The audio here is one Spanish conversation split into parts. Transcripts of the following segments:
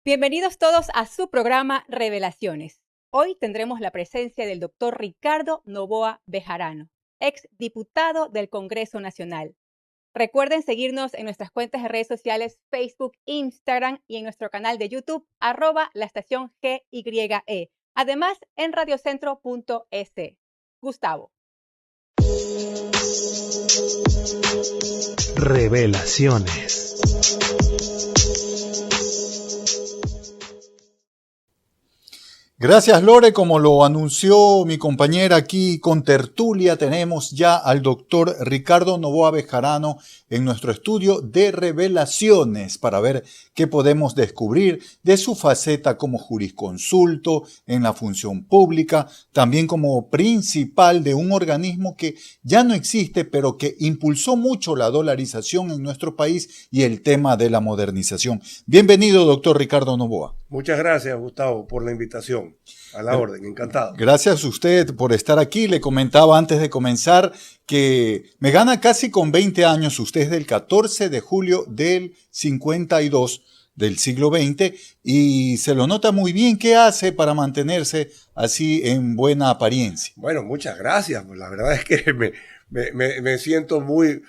Bienvenidos todos a su programa Revelaciones. Hoy tendremos la presencia del doctor Ricardo Noboa Bejarano, ex diputado del Congreso Nacional. Recuerden seguirnos en nuestras cuentas de redes sociales Facebook, Instagram y en nuestro canal de YouTube, @la estación GYE. Además, en radiocentro.es. Gustavo. Revelaciones. Gracias, Lore. Como lo anunció mi compañera aquí con tertulia, tenemos ya al doctor Ricardo Noboa Bejarano en nuestro estudio de Revelaciones para ver qué podemos descubrir de su faceta como jurisconsulto en la función pública, también como principal de un organismo que ya no existe, pero que impulsó mucho la dolarización en nuestro país y el tema de la modernización. Bienvenido, doctor Ricardo Noboa. Muchas gracias, Gustavo, por la invitación. A la orden, encantado. Gracias a usted por estar aquí. Le comentaba antes de comenzar que me gana casi con 20 años. Usted es del 14 de julio del 52 del siglo XX y se lo nota muy bien. ¿Qué hace para mantenerse así en buena apariencia? Bueno, muchas gracias. La verdad es que me siento muy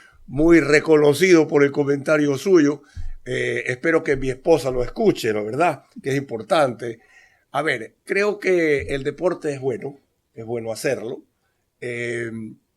reconocido por el comentario suyo. Espero que mi esposa lo escuche, la verdad, que es importante. A ver, creo que el deporte es bueno hacerlo.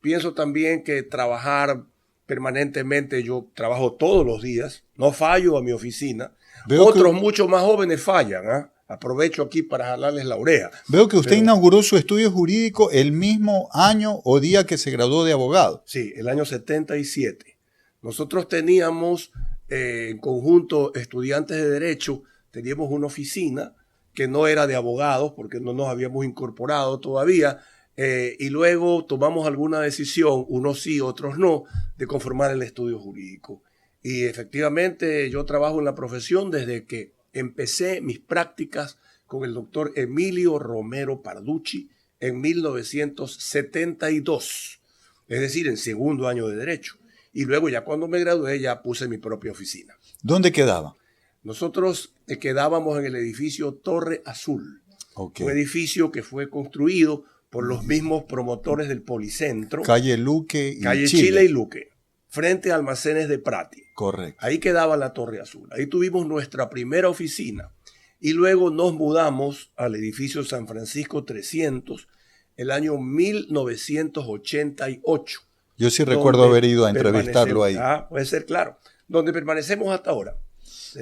Pienso también que trabajar permanentemente, yo trabajo todos los días, no fallo a mi oficina. Otros mucho más jóvenes fallan, ¿eh? Aprovecho aquí para jalarles la oreja. Veo que usted inauguró su estudio jurídico el mismo año o día que se graduó de abogado. Sí, el año 77. Nosotros teníamos en conjunto estudiantes de Derecho, teníamos una oficina que no era de abogados porque no nos habíamos incorporado todavía, y luego tomamos alguna decisión, unos sí, otros no, de conformar el estudio jurídico. Y efectivamente yo trabajo en la profesión desde que empecé mis prácticas con el doctor Emilio Romero Parducci en 1972, es decir, en segundo año de Derecho. Y luego ya cuando me gradué ya puse mi propia oficina. ¿Dónde quedaba? Nosotros quedábamos en el edificio Torre Azul, Okay. Un edificio que fue construido por los mismos promotores del Policentro. Calle Luque y Calle Chile y Luque, frente a Almacenes de Prati. Correcto. Ahí quedaba la Torre Azul. Ahí tuvimos nuestra primera oficina y luego nos mudamos al edificio San Francisco 300 el año 1988. Yo sí recuerdo haber ido a entrevistarlo ahí. Puede ser, claro. Donde permanecemos hasta ahora.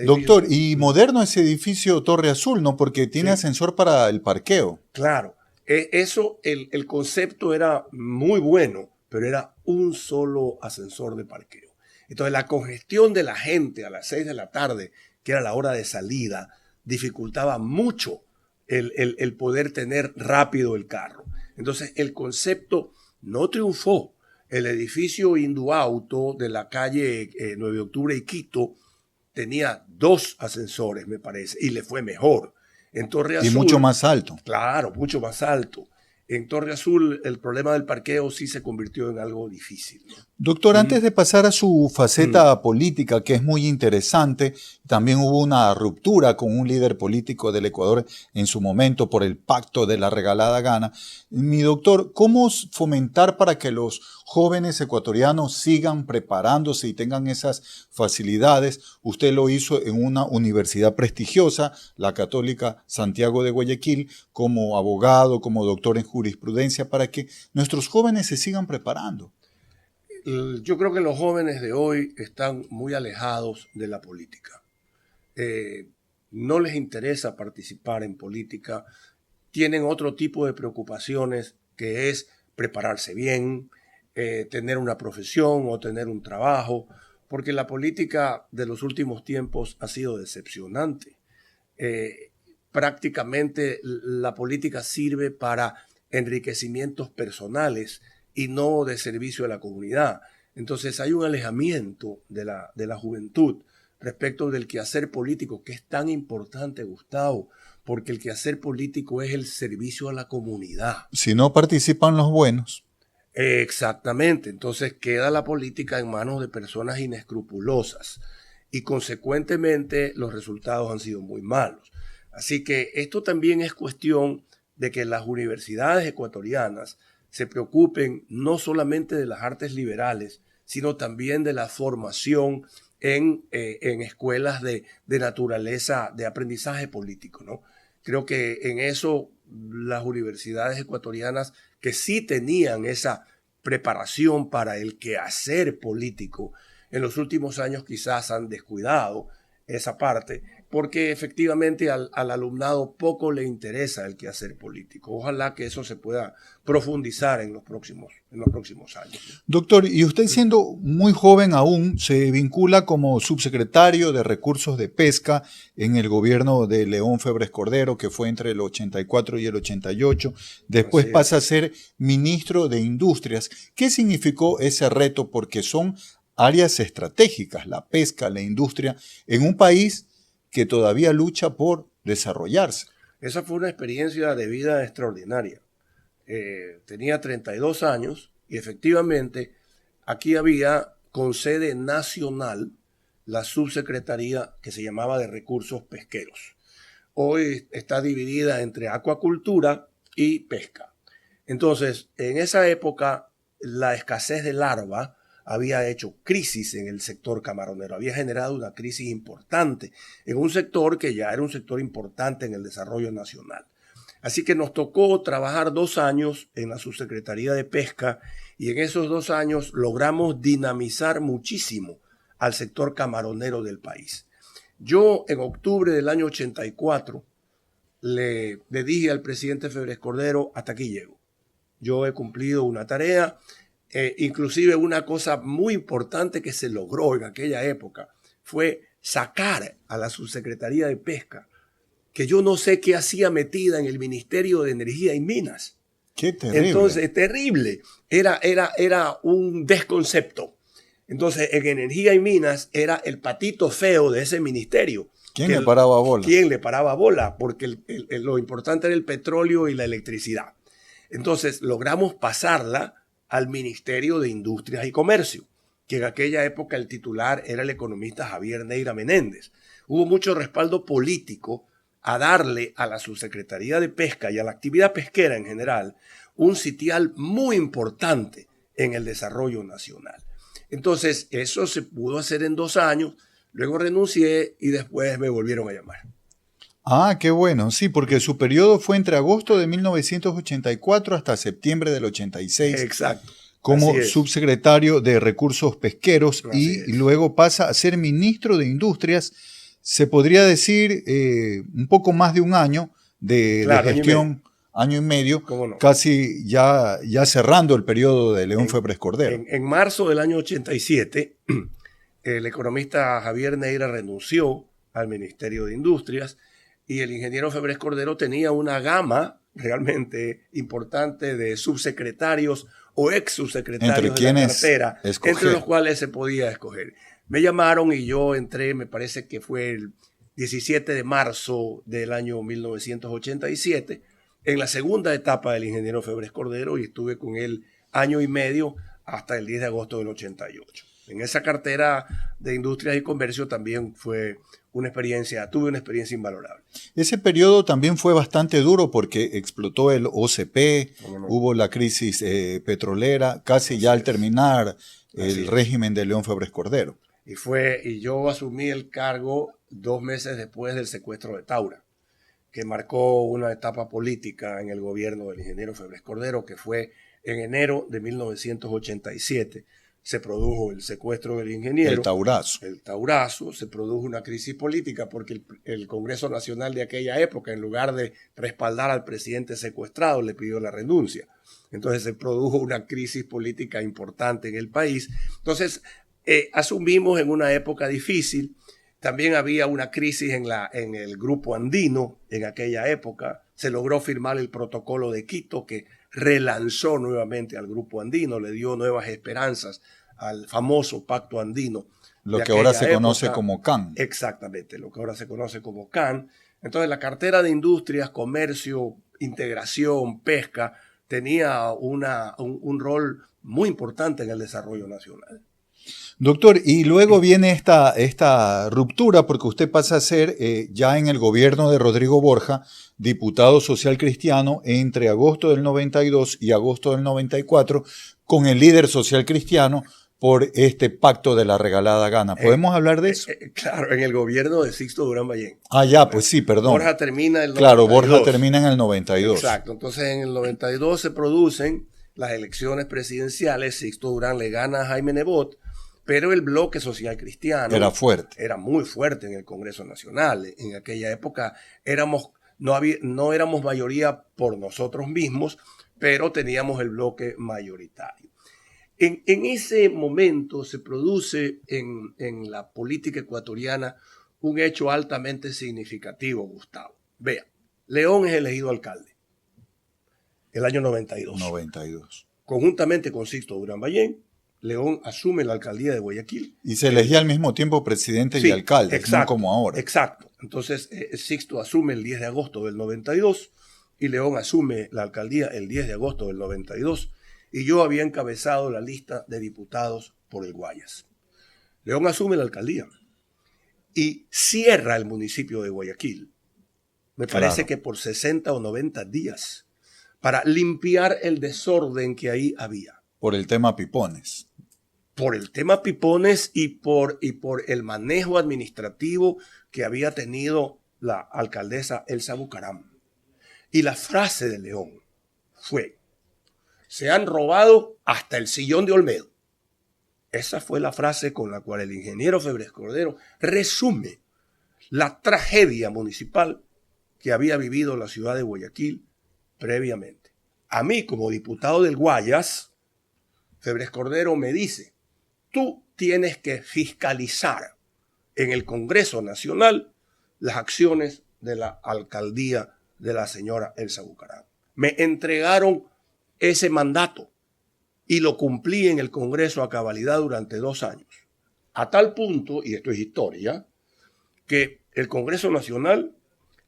Doctor, y moderno ese edificio Torre Azul, ¿no? Porque tiene ascensor para el parqueo. Claro. Eso, el concepto era muy bueno, pero era un solo ascensor de parqueo. Entonces la congestión de la gente a las 6 de la tarde, que era la hora de salida, dificultaba mucho el poder tener rápido el carro. Entonces el concepto no triunfó. El edificio Induauto de la calle 9 de octubre y Quito tenía 2 ascensores, me parece, y le fue mejor. En Torre Azul, y mucho más alto. Claro, mucho más alto. En Torre Azul el problema del parqueo sí se convirtió en algo difícil, ¿no? Doctor, antes de pasar a su faceta política, que es muy interesante, también hubo una ruptura con un líder político del Ecuador en su momento por el pacto de la regalada gana. Mi doctor, ¿cómo fomentar para que los jóvenes ecuatorianos sigan preparándose y tengan esas facilidades? Usted lo hizo en una universidad prestigiosa, la Católica Santiago de Guayaquil, como abogado, como doctor en jurisprudencia, para que nuestros jóvenes se sigan preparando. Yo creo que los jóvenes de hoy están muy alejados de la política. No les interesa participar en política. Tienen otro tipo de preocupaciones, que es prepararse bien, tener una profesión o tener un trabajo, porque la política de los últimos tiempos ha sido decepcionante. Prácticamente la política sirve para enriquecimientos personales y no de servicio a la comunidad. Entonces hay un alejamiento de la juventud respecto del quehacer político, que es tan importante, Gustavo, porque el quehacer político es el servicio a la comunidad. Si no participan los buenos. Exactamente. Entonces queda la política en manos de personas inescrupulosas. y consecuentemente los resultados han sido muy malos. Así que esto también es cuestión de que las universidades ecuatorianas se preocupen no solamente de las artes liberales, sino también de la formación en escuelas de naturaleza, de aprendizaje político, ¿no? Creo que en eso las universidades ecuatorianas que sí tenían esa preparación para el quehacer político, en los últimos años quizás han descuidado esa parte, porque efectivamente al alumnado poco le interesa el quehacer político. Ojalá que eso se pueda profundizar en los próximos años. Doctor, y usted siendo muy joven aún, se vincula como subsecretario de Recursos de Pesca en el gobierno de León Febres Cordero, que fue entre el 84 y el 88. Después pasa a ser ministro de Industrias. ¿Qué significó ese reto? Porque son áreas estratégicas, la pesca, la industria, en un país que todavía lucha por desarrollarse. Esa fue una experiencia de vida extraordinaria. Tenía 32 años y efectivamente aquí había con sede nacional la subsecretaría que se llamaba de Recursos Pesqueros. Hoy está dividida entre acuacultura y pesca. Entonces, en esa época, la escasez de larva había hecho crisis en el sector camaronero, había generado una crisis importante en un sector que ya era un sector importante en el desarrollo nacional. Así que nos tocó trabajar 2 años en la Subsecretaría de Pesca y en esos 2 años logramos dinamizar muchísimo al sector camaronero del país. Yo en octubre del año 84 le dije al presidente Febres Cordero, hasta aquí llego. Yo he cumplido una tarea. Inclusive una cosa muy importante que se logró en aquella época fue sacar a la Subsecretaría de Pesca, que yo no sé qué hacía metida en el Ministerio de Energía y Minas. ¡Qué terrible! Entonces, terrible. Era un desconcepto. Entonces, en Energía y Minas era el patito feo de ese ministerio. ¿Quién le paraba bola? ¿Quién le paraba bola? Porque lo importante era el petróleo y la electricidad. Entonces, logramos pasarla al Ministerio de Industrias y Comercio, que en aquella época el titular era el economista Javier Neira Menéndez. Hubo mucho respaldo político a darle a la Subsecretaría de Pesca y a la actividad pesquera en general un sitial muy importante en el desarrollo nacional. Entonces, eso se pudo hacer en 2 años, luego renuncié y después me volvieron a llamar. Ah, qué bueno, sí, porque su periodo fue entre agosto de 1984 hasta septiembre del 86. Exacto. Como subsecretario de Recursos Pesqueros y luego pasa a ser ministro de Industrias. Se podría decir un poco más de un año de gestión, año y medio, no, casi ya cerrando el periodo de León Febres Cordero. En marzo del año 87, el economista Javier Neira renunció al Ministerio de Industrias y el ingeniero Febres Cordero tenía una gama realmente importante de subsecretarios o ex subsecretarios de la cartera, entre los cuales se podía escoger. Me llamaron y yo entré, me parece que fue el 17 de marzo del año 1987, en la segunda etapa del ingeniero Febres Cordero y estuve con él año y medio hasta el 10 de agosto del 88. En esa cartera de Industrias y Comercio también fue tuve una experiencia invalorable. Ese periodo también fue bastante duro porque explotó el OCP, hubo la crisis petrolera, casi ya al terminar el régimen de León Febres Cordero. Y yo asumí el cargo 2 meses después del secuestro de Taura, que marcó una etapa política en el gobierno del ingeniero Febres Cordero, que fue en enero de 1987. Se produjo el secuestro del ingeniero. El Taurazo. El Taurazo, se produjo una crisis política porque el Congreso Nacional de aquella época, en lugar de respaldar al presidente secuestrado, le pidió la renuncia. Entonces se produjo una crisis política importante en el país. Entonces asumimos en una época difícil. También había una crisis en el grupo andino en aquella época. Se logró firmar el protocolo de Quito que relanzó nuevamente al grupo andino, le dio nuevas esperanzas al famoso pacto andino. Lo que ahora se conoce como CAN. Exactamente, lo que ahora se conoce como CAN. Entonces la cartera de Industrias, Comercio, Integración, Pesca tenía un rol muy importante en el desarrollo nacional. Doctor, y luego viene esta ruptura porque usted pasa a ser, ya en el gobierno de Rodrigo Borja, diputado social cristiano entre agosto del 92 y agosto del 94, con el líder social cristiano por este pacto de la regalada gana. ¿Podemos hablar de eso? Claro, en el gobierno de Sixto Durán Ballén. Ah, ya, pues sí, perdón. Borja termina en el 92. Claro, Borja termina en el 92. Exacto, entonces en el 92 se producen las elecciones presidenciales. Sixto Durán le gana a Jaime Nebot, pero el bloque social cristiano era fuerte. Era muy fuerte en el Congreso Nacional. En aquella época no éramos mayoría por nosotros mismos, pero teníamos el bloque mayoritario. En ese momento se produce en la política ecuatoriana un hecho altamente significativo, Gustavo. Vea, León es elegido alcalde el año 92. 92. Conjuntamente con Sixto Durán Ballén, León asume la alcaldía de Guayaquil. Y se elegía al mismo tiempo presidente y alcalde, exacto, no como ahora. Exacto. Entonces, Sixto asume el 10 de agosto del 92 y León asume la alcaldía el 10 de agosto del 92. Y yo había encabezado la lista de diputados por el Guayas. León asume la alcaldía y cierra el municipio de Guayaquil. Me parece que por 60 o 90 días para limpiar el desorden que ahí había. Por el tema Pipones. Por el tema Pipones y por el manejo administrativo que había tenido la alcaldesa Elsa Bucaram. Y la frase de León fue: se han robado hasta el sillón de Olmedo. Esa fue la frase con la cual el ingeniero Febres Cordero resume la tragedia municipal que había vivido la ciudad de Guayaquil previamente. A mí, como diputado del Guayas, Febres Cordero me dice: tú tienes que fiscalizar en el Congreso Nacional las acciones de la alcaldía de la señora Elsa Bucaram. Me entregaron ese mandato y lo cumplí en el Congreso a cabalidad durante 2 años. A tal punto, y esto es historia, que el Congreso Nacional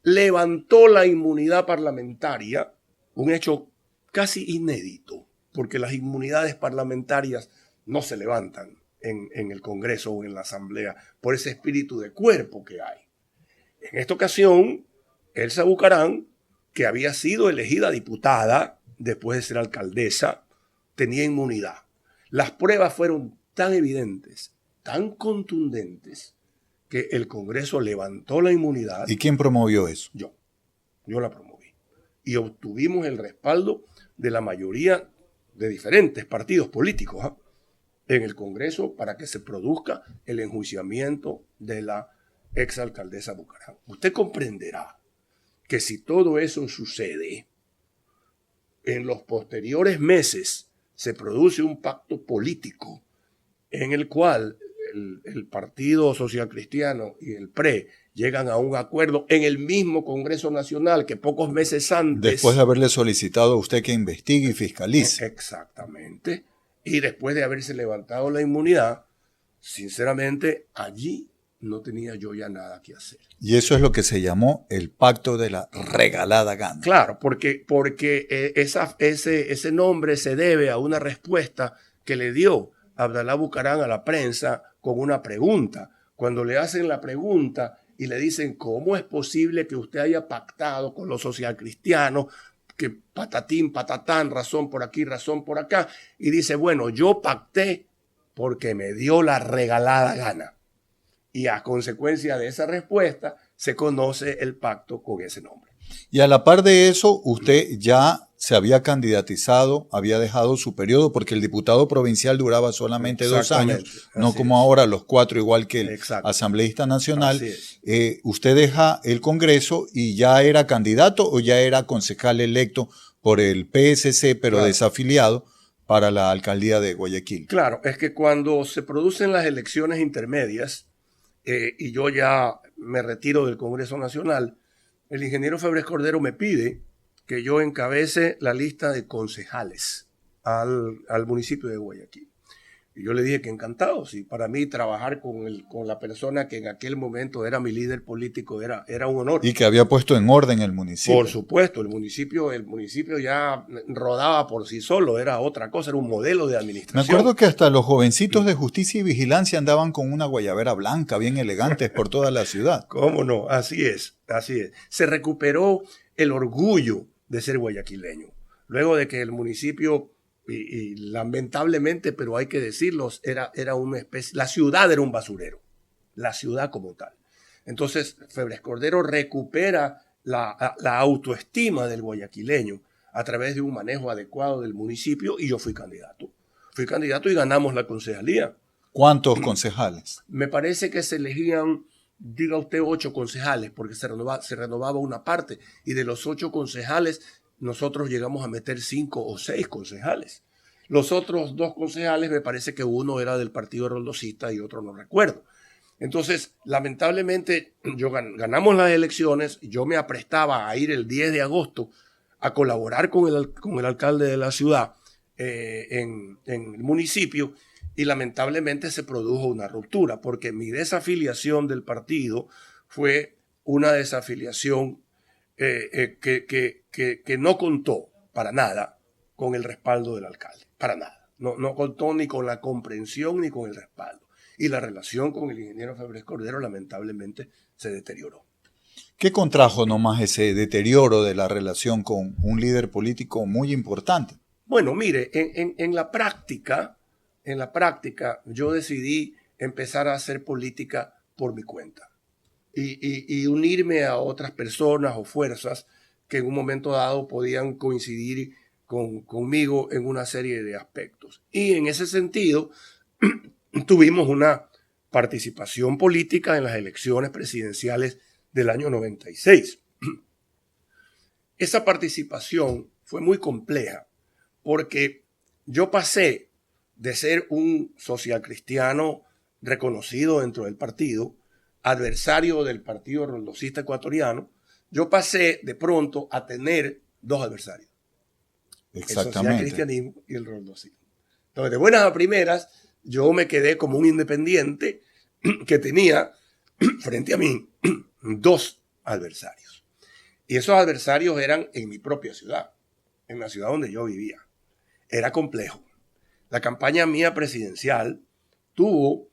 levantó la inmunidad parlamentaria, un hecho casi inédito, porque las inmunidades parlamentarias no se levantan en el Congreso o en la Asamblea por ese espíritu de cuerpo que hay. En esta ocasión, Elsa Bucaram, que había sido elegida diputada después de ser alcaldesa, tenía inmunidad. Las pruebas fueron tan evidentes, tan contundentes, que el Congreso levantó la inmunidad. ¿Y quién promovió eso? Yo la promoví. Y obtuvimos el respaldo de la mayoría de diferentes partidos políticos en el Congreso para que se produzca el enjuiciamiento de la exalcaldesa Bucaram. Usted comprenderá que si todo eso sucede, en los posteriores meses se produce un pacto político en el cual el Partido Social Cristiano y el PRE llegan a un acuerdo en el mismo Congreso Nacional que pocos meses antes. Después de haberle solicitado a usted que investigue y fiscalice. Exactamente. Y después de haberse levantado la inmunidad, sinceramente, allí no tenía yo ya nada que hacer. Y eso es lo que se llamó el pacto de la regalada gana. Claro, porque ese nombre se debe a una respuesta que le dio Abdalá Bucaram a la prensa con una pregunta. Cuando le hacen la pregunta y le dicen: ¿cómo es posible que usted haya pactado con los socialcristianos? Que patatín, patatán, razón por aquí, razón por acá. Y dice: bueno, yo pacté porque me dio la regalada gana. Y a consecuencia de esa respuesta se conoce el pacto con ese nombre. Y a la par de eso, usted ya se había candidatizado, había dejado su periodo, porque el diputado provincial duraba solamente 2 años, no como ahora los 4, igual que el asambleísta nacional. Usted deja el Congreso y ya era candidato o ya era concejal electo por el PSC, pero desafiliado para la alcaldía de Guayaquil. Claro, es que cuando se producen las elecciones intermedias, y yo ya me retiro del Congreso Nacional, el ingeniero Febres Cordero me pide que yo encabece la lista de concejales al municipio de Guayaquil. Y yo le dije que encantado. Sí, para mí trabajar con la persona que en aquel momento era mi líder político era un honor. Y que había puesto en orden el municipio. Por supuesto, el municipio ya rodaba por sí solo, era otra cosa, era un modelo de Me administración. acuerdo que hasta los jovencitos de justicia y vigilancia andaban con una guayabera blanca, bien elegantes por toda la ciudad. ¿Cómo no? Así es, así es. Se recuperó el orgullo de ser guayaquileño. Luego de que el municipio, y lamentablemente, pero hay que decirlo, era una especie, la ciudad era un basurero, la ciudad como tal. Entonces, Febres Cordero recupera la autoestima del guayaquileño a través de un manejo adecuado del municipio y yo fui candidato. Fui candidato y ganamos la concejalía. ¿Cuántos concejales? Me parece que se elegían, diga usted, 8 concejales, porque se renovaba una parte. Y de los 8 concejales, nosotros llegamos a meter 5 o 6 concejales. Los otros 2 concejales, me parece que uno era del Partido Roldosista y otro no recuerdo. Entonces, lamentablemente, ganamos las elecciones. Yo me aprestaba a ir el 10 de agosto a colaborar con el alcalde de la ciudad en el municipio. Y lamentablemente se produjo una ruptura, porque mi desafiliación del partido fue una desafiliación que no contó para nada con el respaldo del alcalde, para nada. No contó ni con la comprensión ni con el respaldo. Y la relación con el ingeniero Febres Cordero lamentablemente se deterioró. ¿Qué contrajo nomás ese deterioro de la relación con un líder político muy importante? Bueno, mire, en la práctica yo decidí empezar a hacer política por mi cuenta y unirme a otras personas o fuerzas que en un momento dado podían coincidir conmigo en una serie de aspectos. Y en ese sentido tuvimos una participación política en las elecciones presidenciales del año 96. Esa participación fue muy compleja porque yo pasé de ser un socialcristiano reconocido dentro del partido, adversario del Partido Roldosista Ecuatoriano, yo pasé de pronto a tener 2 adversarios. Exactamente. El socialcristianismo y el roldosismo. Entonces, de buenas a primeras, yo me quedé como un independiente que tenía frente a mí 2 adversarios. Y esos adversarios eran en mi propia ciudad, en la ciudad donde yo vivía. Era complejo. La campaña mía presidencial tuvo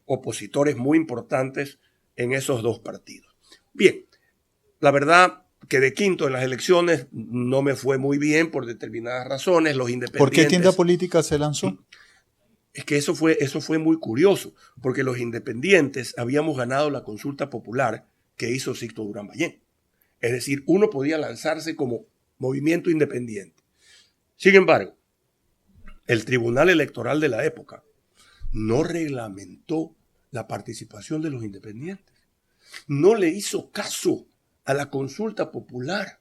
opositores muy importantes en esos 2 partidos. Bien, la verdad quedé quinto en las elecciones, no me fue muy bien por determinadas razones. Los independientes. ¿Por qué tienda política se lanzó? Es que eso fue muy curioso, porque los independientes habíamos ganado la consulta popular que hizo Sixto Durán Ballén. Es decir, uno podía lanzarse como movimiento independiente. Sin embargo, el Tribunal Electoral de la época no reglamentó la participación de los independientes. No le hizo caso a la consulta popular.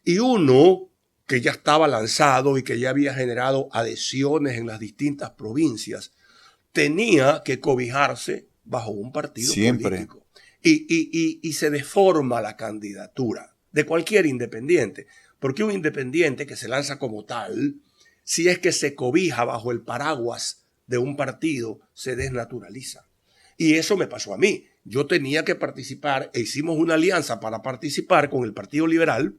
Y uno que ya estaba lanzado y que ya había generado adhesiones en las distintas provincias, tenía que cobijarse bajo un partido político. Y se deforma la candidatura de cualquier independiente, porque un independiente que se lanza como tal, si es que se cobija bajo el paraguas de un partido, se desnaturaliza. Y eso me pasó a mí. Yo tenía que participar e hicimos una alianza para participar con el Partido Liberal.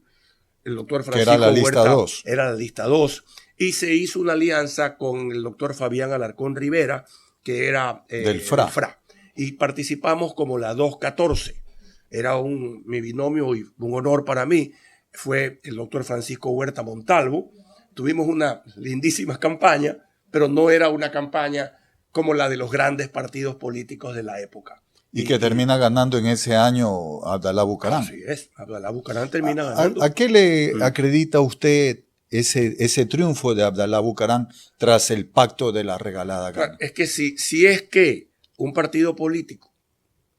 El doctor Francisco Huerta. Era la lista 2. Era la lista 2. Y se hizo una alianza con el doctor Fabián Alarcón Rivera, que era del FRA. Y participamos como la 214. Era mi binomio y un honor para mí. Fue el doctor Francisco Huerta Montalvo. Tuvimos una lindísima campaña, pero no era una campaña como la de los grandes partidos políticos de la época. Y que termina ganando en ese año Abdalá Bucaram. Así es, Abdalá Bucaram termina ganando. ¿A qué le acredita usted ese triunfo de Abdalá Bucaram tras el pacto de la regalada gana? Es que si es que un partido político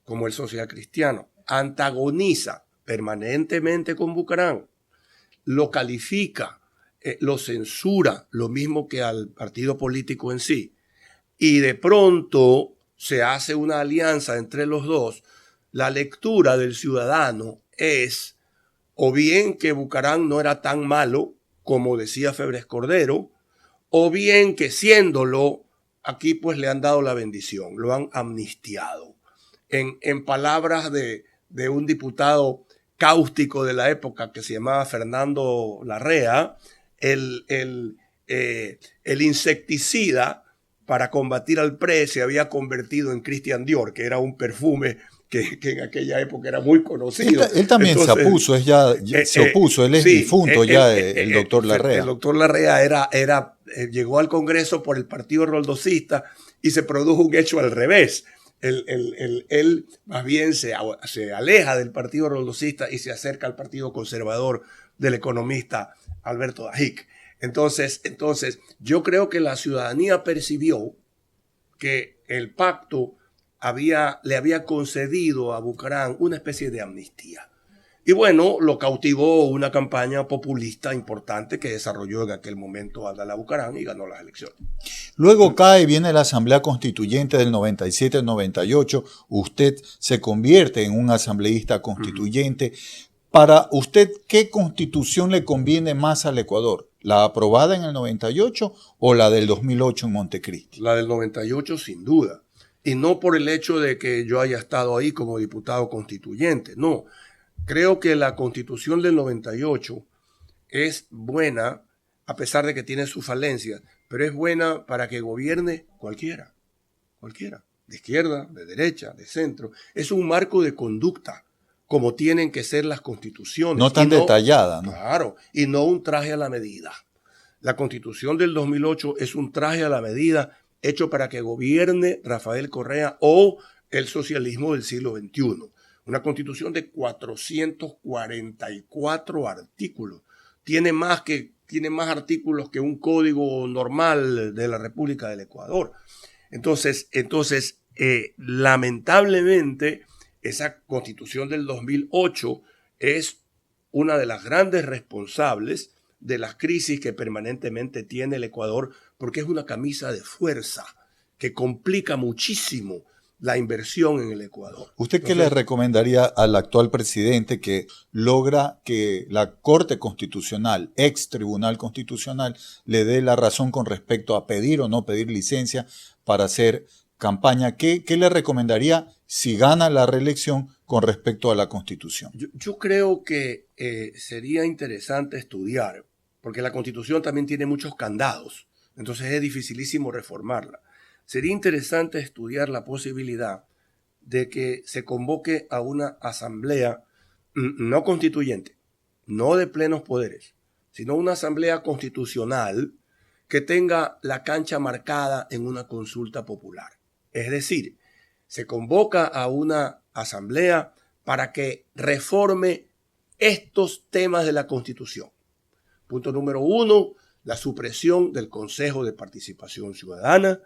como el Social Cristiano antagoniza permanentemente con Bucaram, lo califica, lo censura, lo mismo que al partido político en sí, y de pronto se hace una alianza entre los dos, la lectura del ciudadano es o bien que Bucaram no era tan malo como decía Febres Cordero, o bien que siéndolo aquí pues le han dado la bendición, lo han amnistiado. En palabras de un diputado cáustico de la época que se llamaba Fernando Larrea, el insecticida para combatir al PRE se había convertido en Christian Dior, que era un perfume que en aquella época era muy conocido. Él también se opuso, se opuso, él es sí, difunto ya, el doctor Larrea. El doctor Larrea llegó al Congreso por el Partido Roldosista y se produjo un hecho al revés. Él más bien se aleja del Partido Roldosista y se acerca al Partido Conservador del economista Alberto Dajic. Entonces, yo creo que la ciudadanía percibió que el pacto le había concedido a Bucaram una especie de amnistía. Y bueno, lo cautivó una campaña populista importante que desarrolló en aquel momento Abdalá Bucaram y ganó las elecciones. Luego viene la Asamblea Constituyente del 97-98. Usted se convierte en un asambleísta constituyente. Para usted, ¿qué constitución le conviene más al Ecuador? ¿La aprobada en el 98 o la del 2008 en Montecristi? La del 98 sin duda. Y no por el hecho de que yo haya estado ahí como diputado constituyente, no. Creo que la Constitución del 98 es buena, a pesar de que tiene sus falencias, pero es buena para que gobierne cualquiera, de izquierda, de derecha, de centro. Es un marco de conducta, como tienen que ser las constituciones. No tan detallada, ¿no? Claro, y no un traje a la medida. La Constitución del 2008 es un traje a la medida hecho para que gobierne Rafael Correa o el socialismo del siglo XXI. Una constitución de 444 artículos. Tiene más artículos que un código normal de la República del Ecuador. Entonces, lamentablemente, esa constitución del 2008 es una de las grandes responsables de las crisis que permanentemente tiene el Ecuador, porque es una camisa de fuerza que complica muchísimo la inversión en el Ecuador. ¿Usted qué le recomendaría al actual presidente que logra que la Corte Constitucional, ex Tribunal Constitucional, le dé la razón con respecto a pedir o no pedir licencia para hacer campaña? ¿Qué le recomendaría si gana la reelección con respecto a la Constitución? Yo creo que sería interesante estudiar, porque la Constitución también tiene muchos candados, entonces es dificilísimo reformarla. Sería interesante estudiar la posibilidad de que se convoque a una asamblea no constituyente, no de plenos poderes, sino una asamblea constitucional que tenga la cancha marcada en una consulta popular. Es decir, se convoca a una asamblea para que reforme estos temas de la Constitución. Punto número 1, la supresión del Consejo de Participación Ciudadana.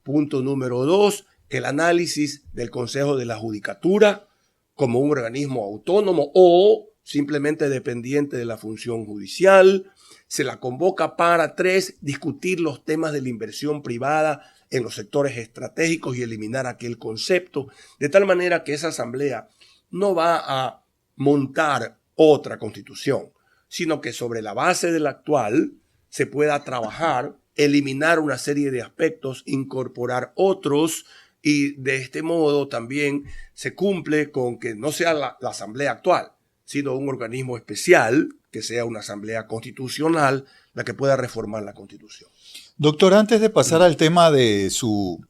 Punto número 2, el análisis del Consejo de la Judicatura como un organismo autónomo o simplemente dependiente de la función judicial. Se la convoca para 3, discutir los temas de la inversión privada en los sectores estratégicos y eliminar aquel concepto, de tal manera que esa asamblea no va a montar otra constitución, sino que sobre la base de la actual se pueda trabajar, eliminar una serie de aspectos, incorporar otros, y de este modo también se cumple con que no sea la asamblea actual, sino un organismo especial, que sea una asamblea constitucional, la que pueda reformar la Constitución. Doctor, antes de pasar al tema de su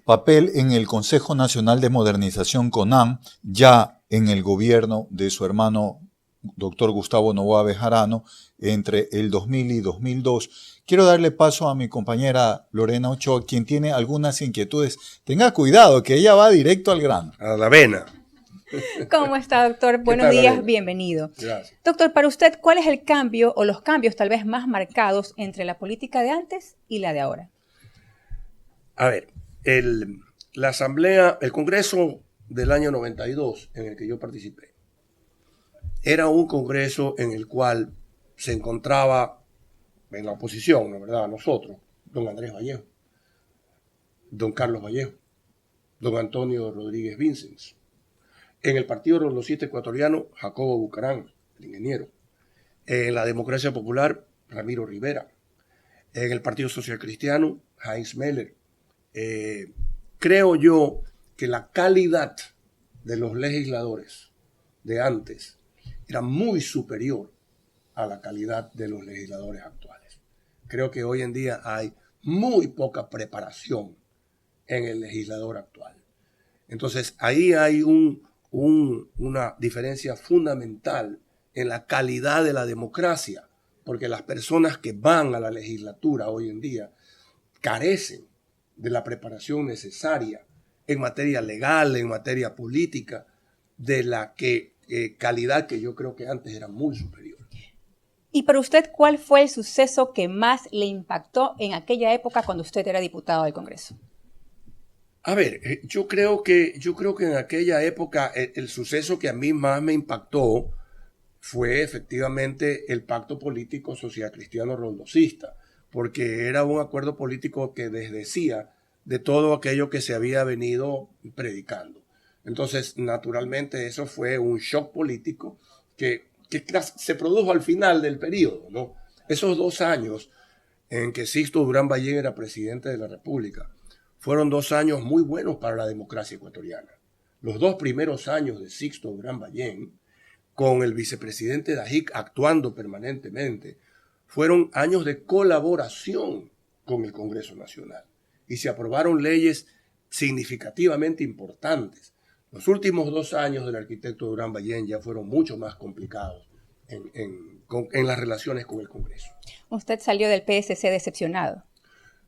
papel en el Consejo Nacional de Modernización CONAN, ya en el gobierno de su hermano doctor Gustavo Noboa Bejarano, entre el 2000 y 2002. Quiero darle paso a mi compañera Lorena Ochoa, quien tiene algunas inquietudes. Tenga cuidado, que ella va directo al grano. A la vena. ¿Cómo está, doctor? Buenos días, bienvenido. Gracias. Doctor, para usted, ¿cuál es el cambio o los cambios tal vez más marcados entre la política de antes y la de ahora? A ver, la asamblea, el Congreso del año 92, en el que yo participé, era un congreso en el cual se encontraba en la oposición, la verdad, nosotros, don Andrés Vallejo, don Carlos Vallejo, don Antonio Rodríguez Vicens. En el Partido Roldosista Ecuatoriano, Jacobo Bucaram, el ingeniero. En la Democracia Popular, Ramiro Rivera. En el Partido Social Cristiano, Heinz Meller. creo yo que la calidad de los legisladores de antes era muy superior a la calidad de los legisladores actuales. Creo que hoy en día hay muy poca preparación en el legislador actual. Entonces, ahí hay una diferencia fundamental en la calidad de la democracia, porque las personas que van a la legislatura hoy en día carecen de la preparación necesaria en materia legal, en materia política, de la calidad que yo creo que antes era muy superior. Y para usted, ¿cuál fue el suceso que más le impactó en aquella época cuando usted era diputado del Congreso? A ver, yo creo que en aquella época el suceso que a mí más me impactó fue efectivamente el pacto político social cristiano rondocista, porque era un acuerdo político que desdecía de todo aquello que se había venido predicando. Entonces, naturalmente, eso fue un shock político que se produjo al final del periodo, ¿no? Esos 2 años en que Sixto Durán Ballén era presidente de la República fueron 2 años muy buenos para la democracia ecuatoriana. Los 2 primeros años de Sixto Durán Ballén, con el vicepresidente Dajic actuando permanentemente, fueron años de colaboración con el Congreso Nacional y se aprobaron leyes significativamente importantes. Los últimos 2 años del arquitecto Durán Ballén ya fueron mucho más complicados en las relaciones con el Congreso. Usted salió del PSC decepcionado.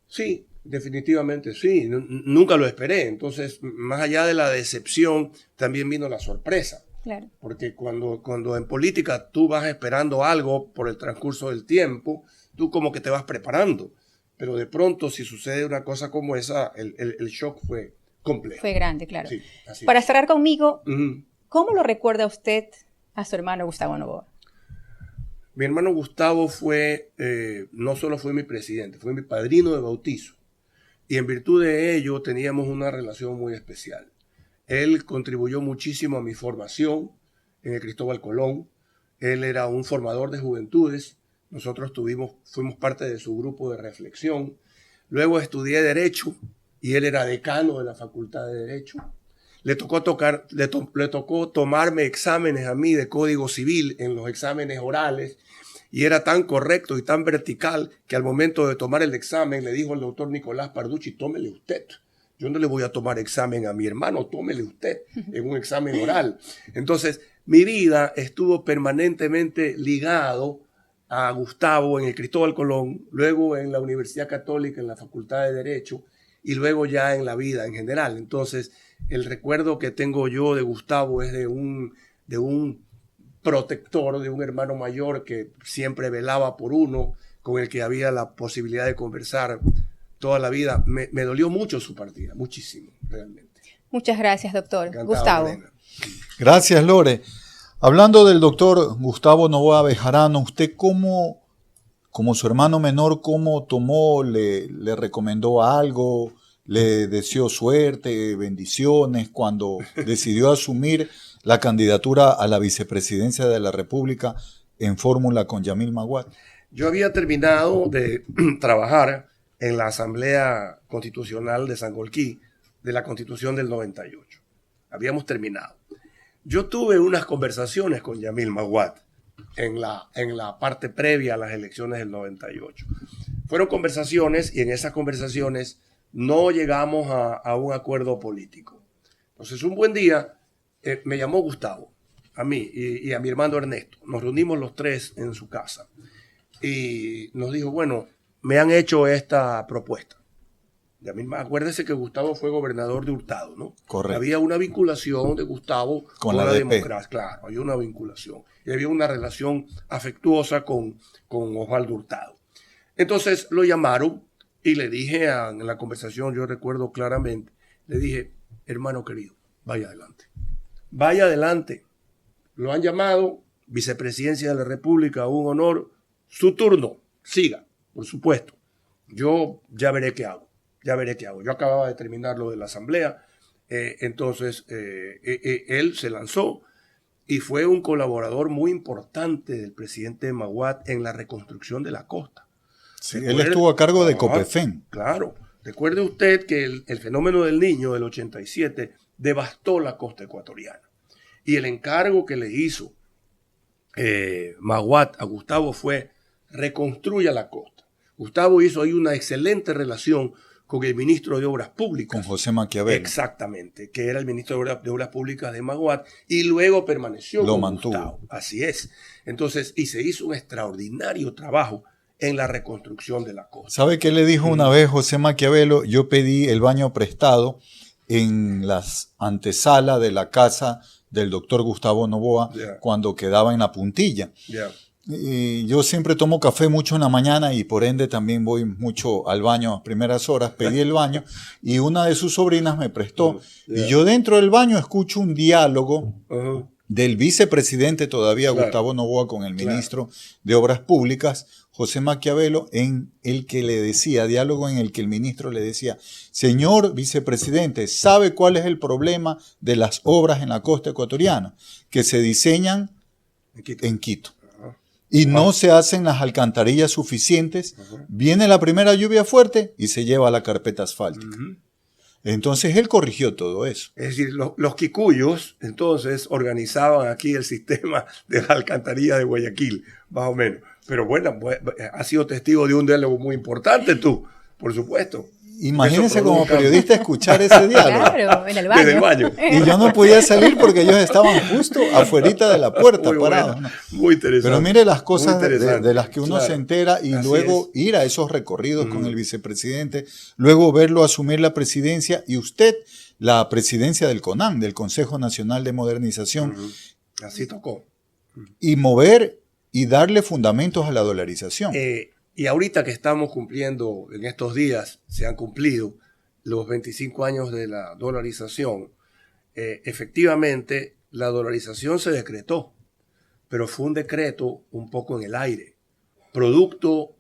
Sí, definitivamente sí. Nunca lo esperé. Entonces, más allá de la decepción, también vino la sorpresa. Claro. Porque cuando en política tú vas esperando algo por el transcurso del tiempo, tú como que te vas preparando. Pero de pronto, si sucede una cosa como esa, el shock fue complejo. Fue grande, claro. Sí, así Para es. cerrar conmigo, Ujú. ¿cómo lo recuerda usted a su hermano Gustavo Noboa? Mi hermano Gustavo no solo fue mi presidente, fue mi padrino de bautizo. Y en virtud de ello teníamos una relación muy especial. Él contribuyó muchísimo a mi formación en el Cristóbal Colón. Él era un formador de juventudes. Nosotros fuimos parte de su grupo de reflexión. Luego estudié Derecho y él era decano de la Facultad de Derecho. Le tocó tomarme exámenes a mí de Código Civil en los exámenes orales y era tan correcto y tan vertical que al momento de tomar el examen le dijo el doctor Nicolás Parducci, tómele usted. Yo no le voy a tomar examen a mi hermano, tómele usted en un examen oral. Entonces, mi vida estuvo permanentemente ligado a Gustavo en el Cristóbal Colón, luego en la Universidad Católica, en la Facultad de Derecho y luego ya en la vida en general. Entonces, el recuerdo que tengo yo de Gustavo es de un protector, de un hermano mayor que siempre velaba por uno, con el que había la posibilidad de conversar toda la vida. Me dolió mucho su partida, muchísimo, realmente. Muchas gracias, doctor. Encantado, Gustavo. Elena. Gracias, Lore. Hablando del doctor Gustavo Noboa Bejarano, usted como su hermano menor, ¿cómo tomó? ¿Le recomendó algo? ¿Le deseó suerte, bendiciones cuando decidió asumir la candidatura a la vicepresidencia de la República en fórmula con Yamil Maguad? Yo había terminado de trabajar en la Asamblea Constitucional de Sangolquí de la Constitución del 98. Habíamos terminado. Yo tuve unas conversaciones con Yamil Maguad en la parte previa a las elecciones del 98. Fueron conversaciones y en esas conversaciones no llegamos a un acuerdo político. Entonces, un buen día me llamó Gustavo, a mí y a mi hermano Ernesto. Nos reunimos los 3 en su casa y nos dijo, bueno, me han hecho esta propuesta. Acuérdese que Gustavo fue gobernador de Hurtado, ¿no? Correcto. Había una vinculación de Gustavo con la democracia. Claro, había una vinculación. Y había una relación afectuosa con Osvaldo Hurtado. Entonces lo llamaron y le dije en la conversación, yo recuerdo claramente, le dije, hermano querido, vaya adelante. Vaya adelante. Lo han llamado, vicepresidencia de la República, un honor. Su turno, siga, por supuesto. Yo ya veré qué hago. Yo acababa de terminar lo de la asamblea, entonces él se lanzó y fue un colaborador muy importante del presidente Maguad en la reconstrucción de la costa. Sí, él estuvo a cargo de Copefén. Claro, Recuerde usted que el fenómeno del Niño del 87 devastó la costa ecuatoriana. Y el encargo que le hizo Maguad a Gustavo fue reconstruya la costa. Gustavo hizo ahí una excelente relación con el ministro de Obras Públicas. Con José Maquiavelo. Exactamente, que era el ministro de Obras Públicas de Maguad, y luego permaneció Lo con mantuvo. Gustavo. Así es. Entonces, y se hizo un extraordinario trabajo en la reconstrucción de la costa. ¿Sabe qué le dijo una vez José Maquiavelo? Yo pedí el baño prestado en las antesalas de la casa del doctor Gustavo Noboa cuando quedaba en la Puntilla. Y yo siempre tomo café mucho en la mañana y por ende también voy mucho al baño a primeras horas. Pedí el baño y una de sus sobrinas me prestó. Y yo dentro del baño escucho un diálogo del vicepresidente todavía, Gustavo Noboa, con el ministro de Obras Públicas, José Maquiavelo, en el que le decía, diálogo en el que el ministro le decía: señor vicepresidente, ¿sabe cuál es el problema de las obras en la costa ecuatoriana? Que se diseñan en Quito. Y no se hacen las alcantarillas suficientes. Viene la primera lluvia fuerte y se lleva la carpeta asfáltica. Entonces él corrigió todo eso. Es decir, los quicuyos entonces organizaban aquí el sistema de la alcantarilla de Guayaquil, más o menos. Pero bueno, has sido testigo de un diálogo muy importante tú, por supuesto. Imagínense como periodista escuchar ese diálogo. Claro, en el baño. Desde el baño. Y yo no podía salir porque ellos estaban justo afuerita de la puerta, parados. ¿No? Muy interesante. Pero mire las cosas de las que uno se entera y Así luego ir a esos recorridos con el vicepresidente, luego verlo asumir la presidencia y usted la presidencia del CONAM, del Consejo Nacional de Modernización. Así tocó. Y mover y darle fundamentos a la dolarización. Y ahorita que estamos cumpliendo, en estos días se han cumplido los 25 años de la dolarización, efectivamente la dolarización se decretó, pero fue un decreto un poco en el aire, producto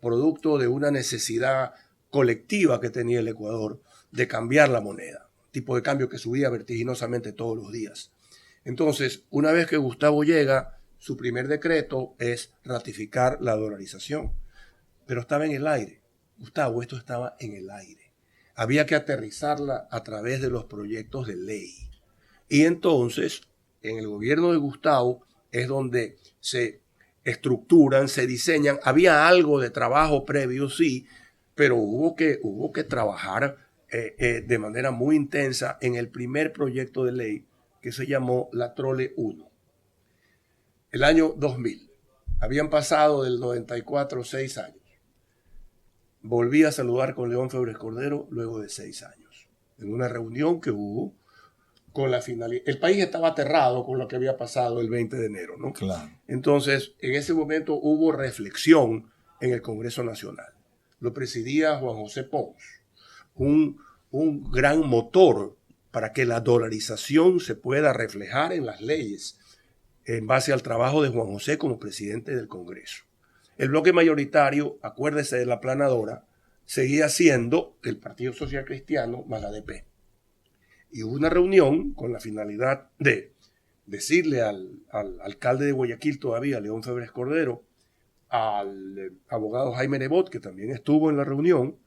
de una necesidad colectiva que tenía el Ecuador de cambiar la moneda, tipo de cambio que subía vertiginosamente todos los días. Entonces, una vez que Gustavo llega, su primer decreto es ratificar la dolarización. Pero estaba en el aire. Gustavo, esto estaba en el aire. Había que aterrizarla a través de los proyectos de ley. Y entonces, en el gobierno de Gustavo es donde se estructuran, se diseñan. Había algo de trabajo previo, sí, pero hubo que trabajar de manera muy intensa en el primer proyecto de ley que se llamó la Trole 1. El año 2000. Habían pasado del 94 6 años. Volví a saludar con León Febres Cordero luego de 6 años, en una reunión que hubo con la finalidad. El país estaba aterrado con lo que había pasado el 20 de enero, ¿no? Claro. Entonces, en ese momento hubo reflexión en el Congreso Nacional. Lo presidía Juan José Pons, un gran motor para que la dolarización se pueda reflejar en las leyes en base al trabajo de Juan José como presidente del Congreso. El bloque mayoritario, acuérdese de la aplanadora, seguía siendo el Partido Social Cristiano más la ADP. Y hubo una reunión con la finalidad de decirle al alcalde de Guayaquil todavía, León Febres Cordero, al abogado Jaime Nebot, que también estuvo en la reunión,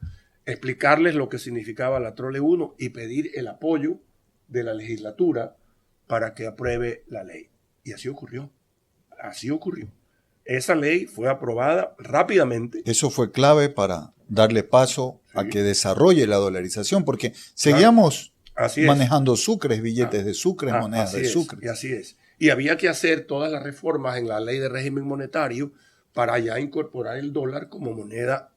explicarles lo que significaba la Trole 1 y pedir el apoyo de la legislatura para que apruebe la ley. Y así ocurrió. Así ocurrió. Esa ley fue aprobada rápidamente. Eso fue clave para darle paso a que desarrolle la dolarización, porque seguíamos manejando sucres, billetes de sucres, monedas de sucres. Y así es. Y había que hacer todas las reformas en la ley de régimen monetario para ya incorporar el dólar como moneda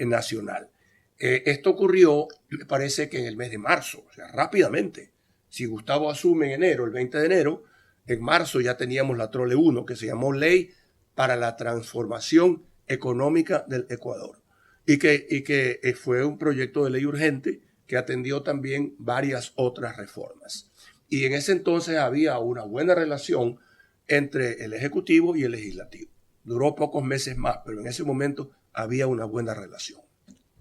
nacional. Esto ocurrió, me parece que en el mes de marzo, o sea, rápidamente. Si Gustavo asume en enero, el 20 de enero, en marzo ya teníamos la Trole 1, que se llamó Ley para la Transformación Económica del Ecuador. Y que fue un proyecto de ley urgente que atendió también varias otras reformas. Y en ese entonces había una buena relación entre el Ejecutivo y el Legislativo. Duró pocos meses más, pero en ese momento había una buena relación.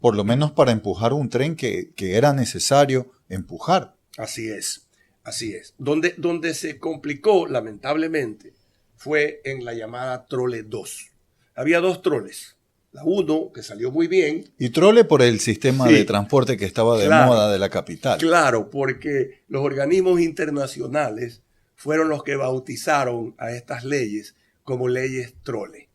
Por lo menos para empujar un tren que era necesario empujar. Así es. Así es. Donde se complicó, lamentablemente, fue en la llamada Trole 2. Había dos troles. La 1, que salió muy bien. Y trole por el sistema Sí, de transporte que estaba de claro, moda de la capital. Claro, porque los organismos internacionales fueron los que bautizaron a estas leyes como leyes trole.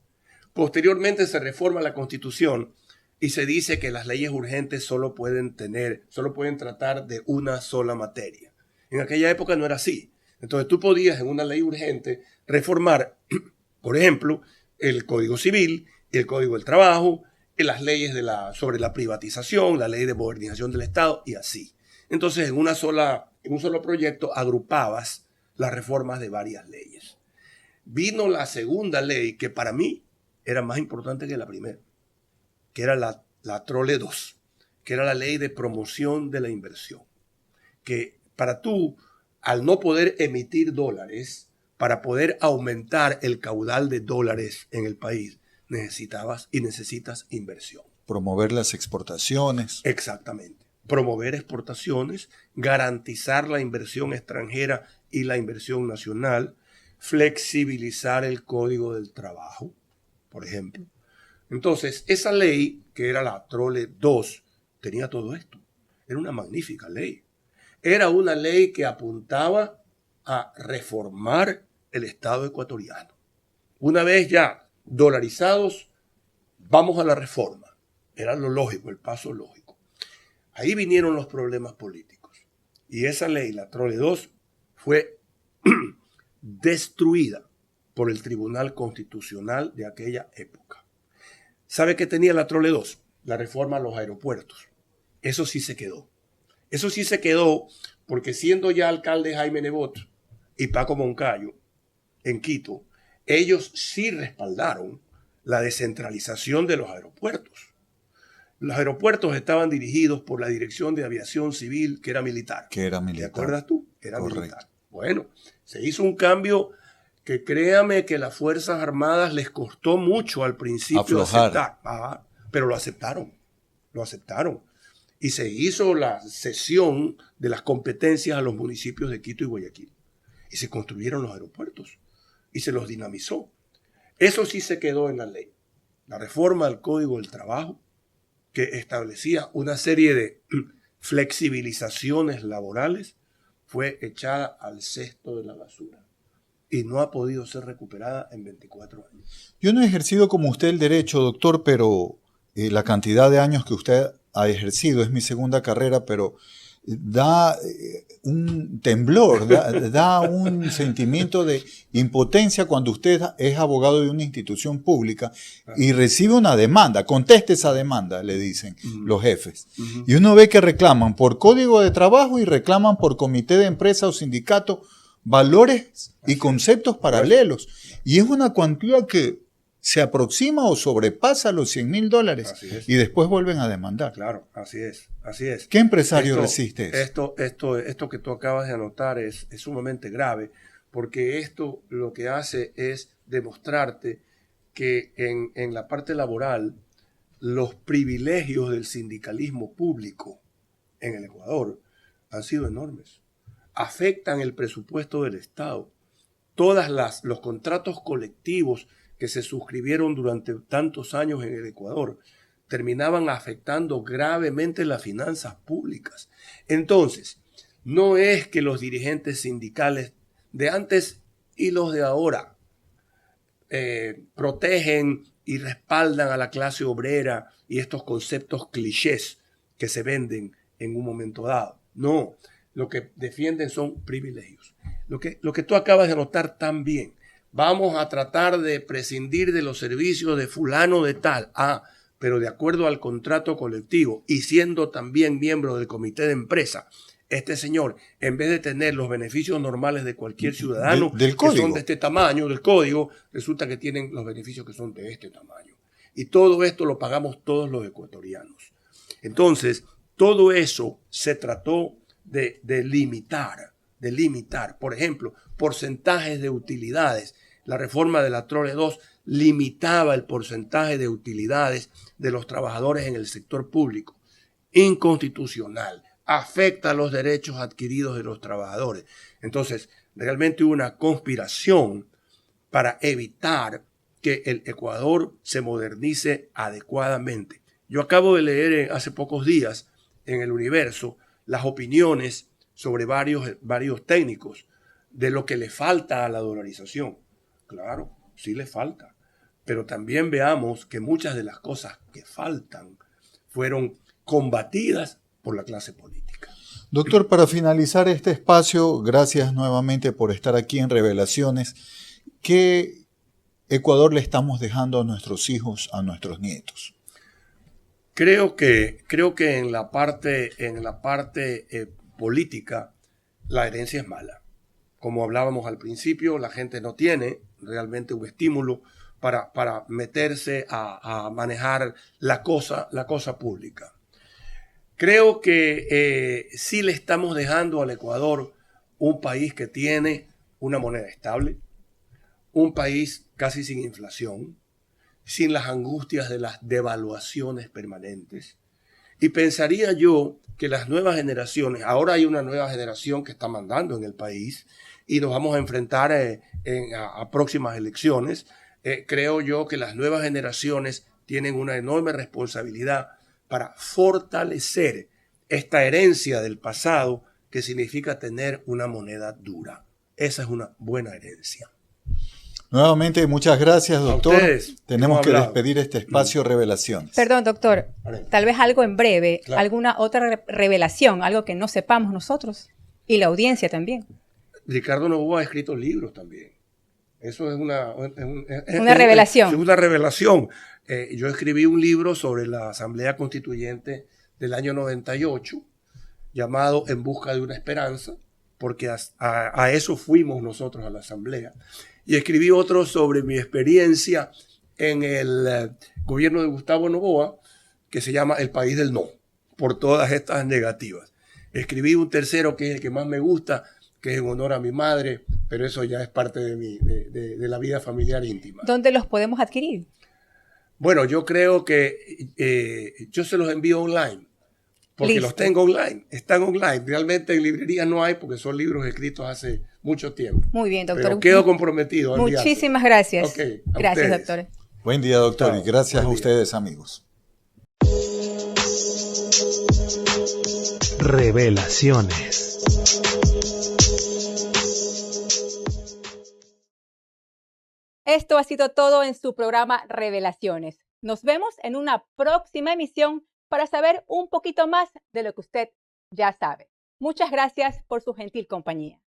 Posteriormente se reforma la Constitución y se dice que las leyes urgentes solo pueden tratar de una sola materia. En aquella época no era así. Entonces tú podías en una ley urgente reformar, por ejemplo, el Código Civil, el Código del Trabajo, y las leyes sobre la privatización, la ley de modernización del Estado y así. Entonces en un solo proyecto agrupabas las reformas de varias leyes. Vino la segunda ley que para mí era más importante que la primera, que era la Trole 2, que era la ley de promoción de la inversión. Que para tú, al no poder emitir dólares, para poder aumentar el caudal de dólares en el país, necesitas inversión. Promover las exportaciones. Exactamente. Promover exportaciones, garantizar la inversión extranjera y la inversión nacional, flexibilizar el Código del Trabajo, por ejemplo. Entonces, esa ley, que era la Trole 2, tenía todo esto. Era una magnífica ley. Era una ley que apuntaba a reformar el Estado ecuatoriano. Una vez ya dolarizados, vamos a la reforma. Era lo lógico, el paso lógico. Ahí vinieron los problemas políticos. Y esa ley, la Trole 2, fue destruida por el Tribunal Constitucional de aquella época. ¿Sabe qué tenía la Trole 2? La reforma a los aeropuertos. Eso sí se quedó. Eso sí se quedó porque siendo ya alcalde Jaime Nebot y Paco Moncayo en Quito, ellos sí respaldaron la descentralización de los aeropuertos. Los aeropuertos estaban dirigidos por la Dirección de Aviación Civil, que era militar. Que era militar. ¿Te acuerdas tú? Era Correcto. militar. Bueno, se hizo un cambio que créame que las Fuerzas Armadas les costó mucho al principio aflojar. aceptar. Pero lo aceptaron. Lo aceptaron. Y se hizo la cesión de las competencias a los municipios de Quito y Guayaquil. Y se construyeron los aeropuertos. Y se los dinamizó. Eso sí se quedó en la ley. La reforma del Código del Trabajo, que establecía una serie de flexibilizaciones laborales, fue echada al cesto de la basura y no ha podido ser recuperada en 24 años. Yo no he ejercido como usted el derecho, doctor, pero la cantidad de años que usted ha ejercido es mi segunda carrera, pero da un temblor, da un sentimiento de impotencia cuando usted es abogado de una institución pública y recibe una demanda. Conteste esa demanda, le dicen los jefes. Y uno ve que reclaman por código de trabajo y reclaman por comité de empresa o sindicato valores y conceptos paralelos. Y es una cuantía que se aproxima o sobrepasa los $100,000 y después vuelven a demandar. Claro, así es, así es. ¿Qué empresario resiste eso? Esto que tú acabas de anotar es sumamente grave, porque esto lo que hace es demostrarte que en la parte laboral los privilegios del sindicalismo público en el Ecuador han sido enormes. Afectan el presupuesto del Estado. Los contratos colectivos que se suscribieron durante tantos años en el Ecuador terminaban afectando gravemente las finanzas públicas. Entonces, no es que los dirigentes sindicales de antes y los de ahora protegen y respaldan a la clase obrera y estos conceptos clichés que se venden en un momento dado. No, lo que defienden son privilegios. Lo que tú acabas de anotar también. Vamos a tratar de prescindir de los servicios de fulano de tal. Pero de acuerdo al contrato colectivo y siendo también miembro del comité de empresa, este señor, en vez de tener los beneficios normales de cualquier ciudadano del que son de este tamaño, del código, resulta que tienen los beneficios que son de este tamaño. Y todo esto lo pagamos todos los ecuatorianos. Entonces, todo eso se trató de limitar. Por ejemplo, porcentajes de utilidades. La reforma de la Trole 2 limitaba el porcentaje de utilidades de los trabajadores en el sector público. Inconstitucional. Afecta los derechos adquiridos de los trabajadores. Entonces, realmente hubo una conspiración para evitar que el Ecuador se modernice adecuadamente. Yo acabo de leer hace pocos días en El Universo las opiniones sobre varios técnicos de lo que le falta a la dolarización. Claro, sí le falta, pero también veamos que muchas de las cosas que faltan fueron combatidas por la clase política. Doctor, para finalizar este espacio, gracias nuevamente por estar aquí en Revelaciones. ¿Qué Ecuador le estamos dejando a nuestros hijos, a nuestros nietos? Creo que en la parte política la herencia es mala. Como hablábamos al principio, la gente no tiene realmente un estímulo para meterse a manejar la cosa pública. Creo que sí le estamos dejando al Ecuador un país que tiene una moneda estable, un país casi sin inflación, sin las angustias de las devaluaciones permanentes. Y pensaría yo que las nuevas generaciones, ahora hay una nueva generación que está mandando en el país y nos vamos a enfrentar a próximas elecciones. Creo yo que las nuevas generaciones tienen una enorme responsabilidad para fortalecer esta herencia del pasado que significa tener una moneda dura. Esa es una buena herencia. Nuevamente, muchas gracias, doctor. Tenemos que hablado. despedir este espacio Revelaciones. Perdón, doctor. Tal vez algo en breve, Claro. alguna otra revelación, algo que no sepamos nosotros y la audiencia también. Ricardo Noboa ha escrito libros también. Eso es una revelación. Es una revelación. Yo escribí un libro sobre la Asamblea Constituyente del año 98, llamado En busca de una esperanza, porque a eso fuimos nosotros a la Asamblea. Y escribí otro sobre mi experiencia en el gobierno de Gustavo Noboa, que se llama El País del No, por todas estas negativas. Escribí un tercero que es el que más me gusta, que es en honor a mi madre, pero eso ya es parte de la vida familiar íntima. ¿Dónde los podemos adquirir? Bueno, yo creo que yo se los envío online, porque Listo. los tengo online, están online. Realmente en librerías no hay porque son libros escritos hace mucho tiempo. Muy bien, doctor. Pero quedo comprometido a enviárselo. Muchísimas gracias. Ok, a Gracias, ustedes. doctor. Buen día, doctor, Chao. y gracias a Buen día. ustedes, amigos. Revelaciones. Esto ha sido todo en su programa Revelaciones. Nos vemos en una próxima emisión para saber un poquito más de lo que usted ya sabe. Muchas gracias por su gentil compañía.